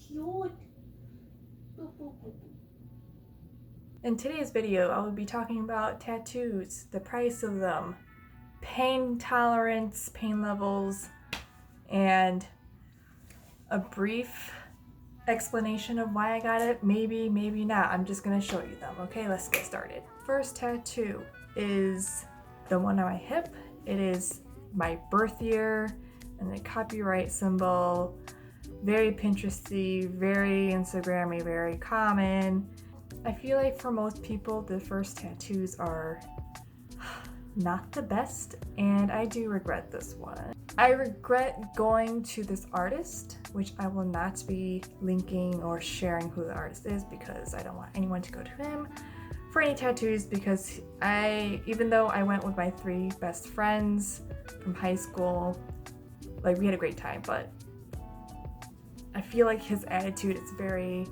cute. In today's video, I will be talking about tattoos, the price of them, pain tolerance, pain levels, and a brief explanation of why I got it. Maybe, maybe not. I'm just gonna show you them. Okay, let's get started. First tattoo is the one on my hip. It is my birth year and the copyright symbol. Very Pinteresty, very Instagrammy, very common. I feel like for most people, the first tattoos are not the best, and I do regret this one. I regret going to this artist, which I will not be linking or sharing who the artist is because I don't want anyone to go to him for any tattoos, because even though I went with my 3 best friends from high school, like we had a great time, but I feel like his attitude is very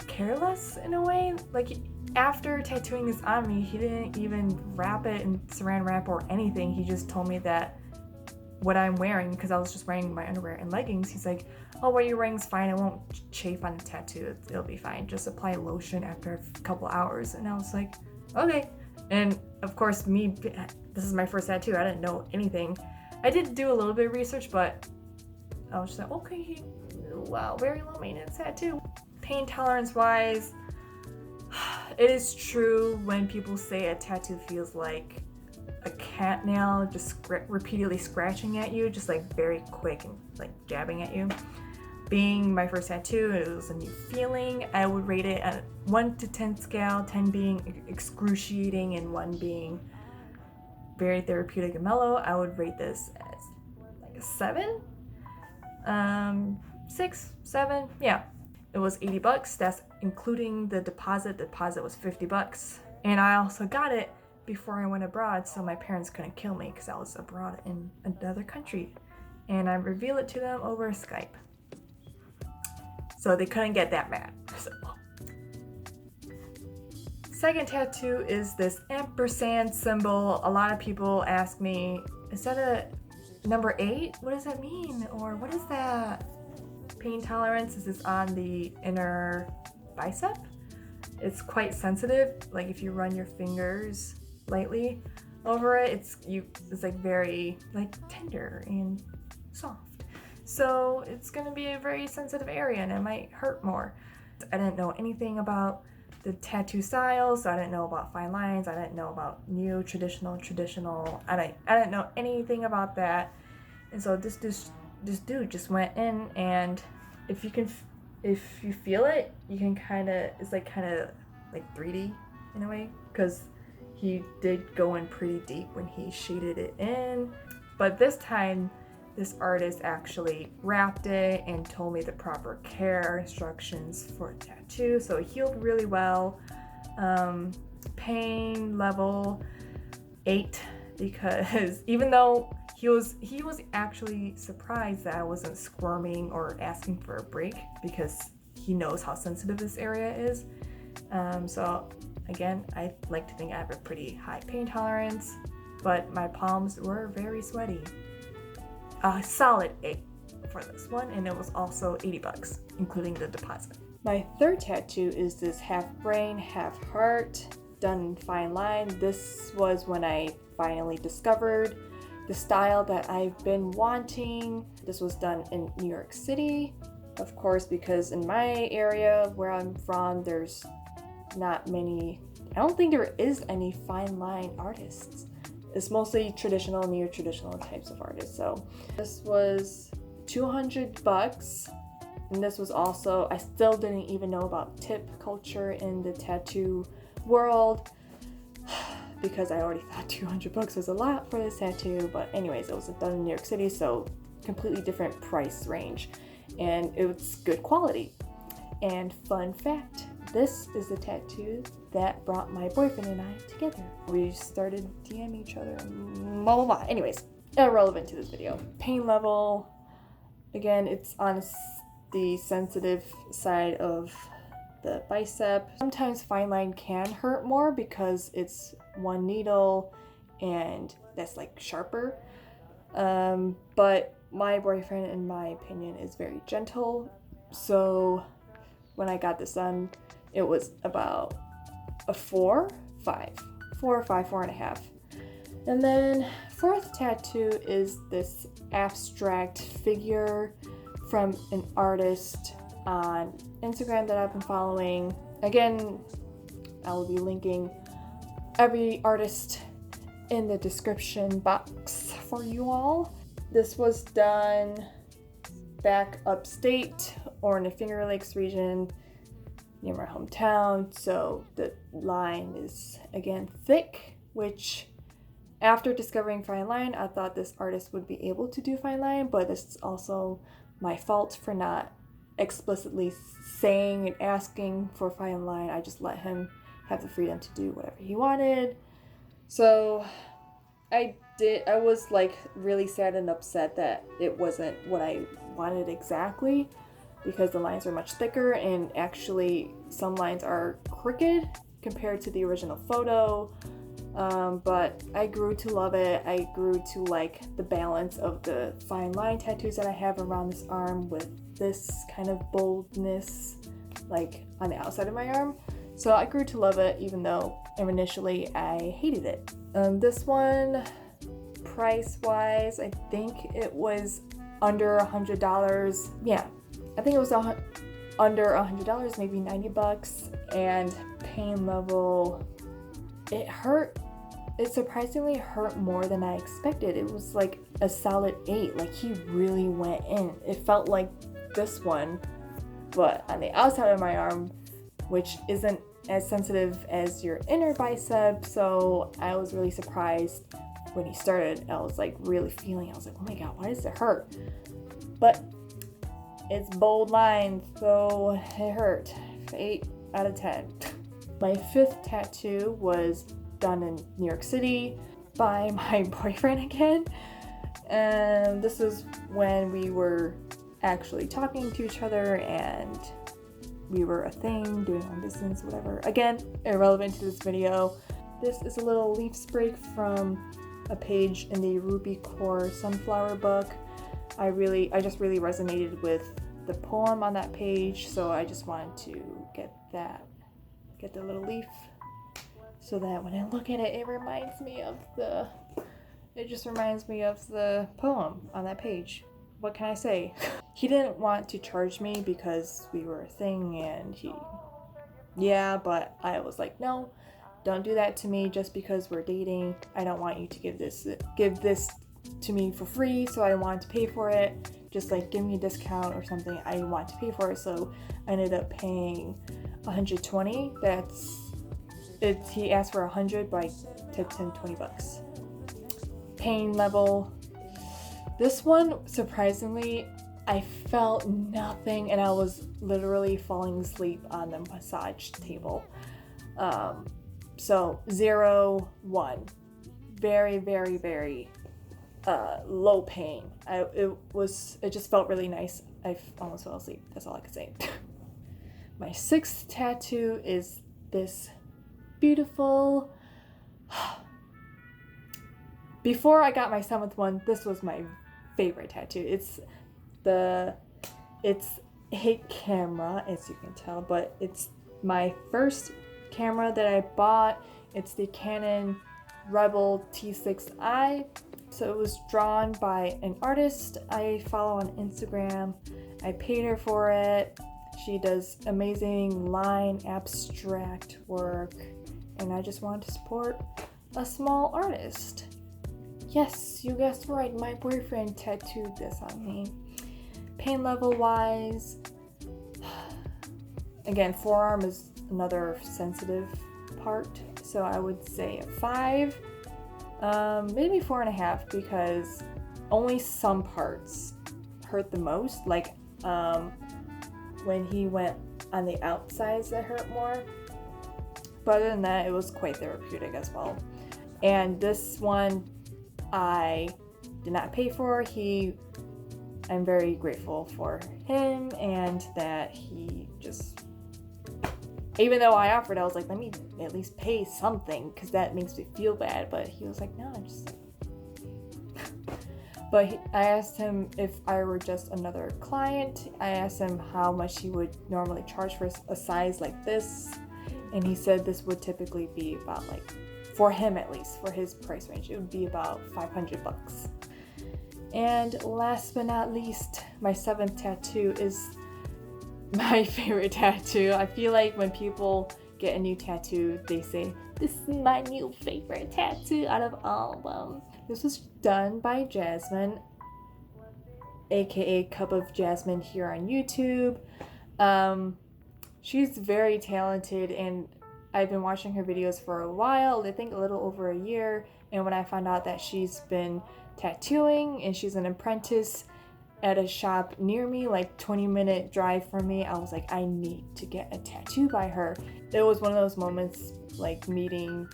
careless in a way. Like, after tattooing this on me, he didn't even wrap it in saran wrap or anything. He just told me that what I'm wearing, because I was just wearing my underwear and leggings, he's like, oh, what you're wearing is fine, it won't chafe on the tattoo, it'll be fine, just apply lotion after a couple hours. And I was like, okay. And of course, this is my first tattoo, I didn't know anything. I did do a little bit of research, but I was just like, okay, wow, very low maintenance tattoo. Pain tolerance wise, it is true when people say a tattoo feels like a cat nail just repeatedly scratching at you, just like very quick and like jabbing at you. Being my first tattoo, it was a new feeling. I would rate it at 1 to 10 scale, 10 being excruciating and 1 being very therapeutic and mellow. I would rate this as like a 7, 6, 7, yeah. It was $80. That's including the deposit. The deposit was $50. And I also got it before I went abroad, so my parents couldn't kill me because I was abroad in another country. And I revealed it to them over Skype. So they couldn't get that mad. So. Second tattoo is this ampersand symbol. A lot of people ask me, is that a number 8? What does that mean? Or what is that? Pain tolerance is this on the inner bicep. It's quite sensitive. Like if you run your fingers lightly over it, it's like very like tender and soft. So it's gonna be a very sensitive area and it might hurt more. I didn't know anything about the tattoo styles, so I didn't know about fine lines, I didn't know about new, traditional. I didn't know anything about that. And so this dude just went in, and if you feel it, you can it's like 3D in a way, because he did go in pretty deep when he shaded it in. But this time, this artist actually wrapped it and told me the proper care instructions for a tattoo, so it healed really well. Pain level 8, because even though he was actually surprised that I wasn't squirming or asking for a break, because he knows how sensitive this area is. So again, I like to think I have a pretty high pain tolerance, but my palms were very sweaty. A solid 8 for this one, and it was also $80, including the deposit. My third tattoo is this half brain, half heart, done in fine line. This was when I finally discovered the style that I've been wanting. This was done in New York City, of course, because in my area where I'm from, there's not many, I don't think there is any fine line artists. It's mostly traditional, neo-traditional types of artists. So this was $200, and this was also, I still didn't even know about tip culture in the tattoo world, because I already thought $200 was a lot for this tattoo. But anyways, it was done in New York City, so completely different price range, and it was good quality. And fun fact, this is the tattoo that brought my boyfriend and I together. We started DMing each other, blah blah blah. Anyways, irrelevant to this video. Pain level, again, it's on the sensitive side of the bicep. Sometimes fine line can hurt more because it's one needle and that's like sharper. But my boyfriend, in my opinion, is very gentle So when I got this done, it was about a 4, 5, 4 or 5, 4.5. And then fourth tattoo is this abstract figure from an artist on Instagram that I've been following. Again, I will be linking every artist in the description box for you all. This was done back upstate or in the Finger Lakes region near my hometown, so the line is again thick, which after discovering fine line, I thought this artist would be able to do fine line, but it's also my fault for not explicitly saying and asking for fine line. I just let him have the freedom to do whatever he wanted. So I was like really sad and upset that it wasn't what I wanted exactly, because the lines are much thicker, and actually some lines are crooked compared to the original photo. But I grew to love it. I grew to like the balance of the fine line tattoos that I have around this arm with this kind of boldness like on the outside of my arm. So I grew to love it, even though initially I hated it. This one, price wise, I think it was under $100. Yeah, I think it was under $100, maybe $90. And pain level, it hurt. It surprisingly hurt more than I expected. It was like a solid 8. Like, he really went in. It felt like this one, but on the outside of my arm, which isn't as sensitive as your inner bicep. So I was really surprised when he started. I was like really feeling, I was like, oh my god, why does it hurt? But it's bold lines, so it hurt. 8 out of 10. My fifth tattoo was done in New York City by my boyfriend again. And this is when we were actually talking to each other and we were a thing, doing long distance, whatever. Again, irrelevant to this video. This is a little leaf sprig from a page in the Ruby Core Sunflower book. I just really resonated with the poem on that page, so I just wanted to get the little leaf, so that when I look at it, it just reminds me of the poem on that page. What can I say? He didn't want to charge me because we were a thing, and but I was like, no, don't do that to me just because we're dating. I don't want you to give this to me for free, so I wanted to pay for it. Just like give me a discount or something. I want to pay for it, so I ended up paying $120. He asked for $100, but I tipped him $20. Pain level. This one, surprisingly, I felt nothing, and I was literally falling asleep on the massage table. So 0, 1, very, very, very low pain. It just felt really nice. I almost fell asleep. That's all I could say. My sixth tattoo is this beautiful. Before I got my seventh one, this was my favorite tattoo. It's a camera, as you can tell, but it's my first camera that I bought. It's the Canon Rebel T6i. So it was drawn by an artist I follow on Instagram. I paid her for it. She does amazing line abstract work, and I just wanted to support a small artist. Yes, you guessed right, my boyfriend tattooed this on me. Pain level wise, again, forearm is another sensitive part, so I would say a 5, maybe 4.5, because only some parts hurt the most, like when he went on the outsides that hurt more. But other than that, it was quite therapeutic as well. And this one I did not pay for. I'm very grateful for him, and that he just, even though I offered, I was like, let me at least pay something, because that makes me feel bad. But he was like, no, just But I asked him if I were just another client. I asked him how much he would normally charge for a size like this, and he said this would typically be about, like, for him at least, for his price range, it would be about $500. And last but not least, my 7th tattoo is my favorite tattoo. I feel like when people get a new tattoo, they say, "This is my new favorite tattoo out of all of them." This was done by Jasmine, aka Cup of Jasmine, here on YouTube. She's very talented, and I've been watching her videos for a while, I think a little over a year. And when I found out that she's been tattooing and she's an apprentice at a shop near me, like 20-minute drive from me, I was like, I need to get a tattoo by her. It was one of those moments, like meeting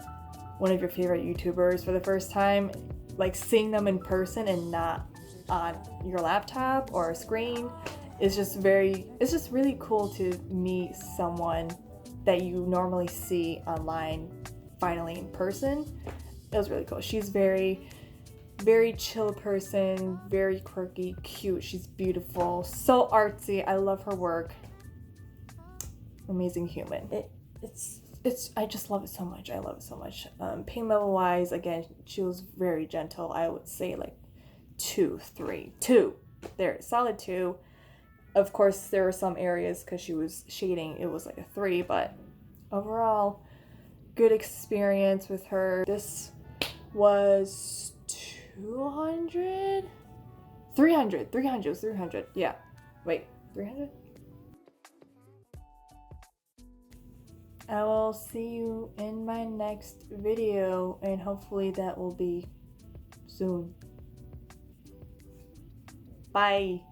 one of your favorite YouTubers for the first time, like seeing them in person and not on your laptop or a screen. It's just really cool to meet someone that you normally see online finally in person. It was really cool. She's very, very chill person, very quirky, cute. She's beautiful, so artsy. I love her work. Amazing human. I just love it so much. I love it so much. Pain level wise, again, she was very gentle. I would say like 2, 3, 2. There, solid 2. Of course, there were some areas because she was shading, it was like a 3, but overall, good experience with her. This was 200? 300. 300. Yeah. Wait, 300? I will see you in my next video, and hopefully that will be soon. Bye.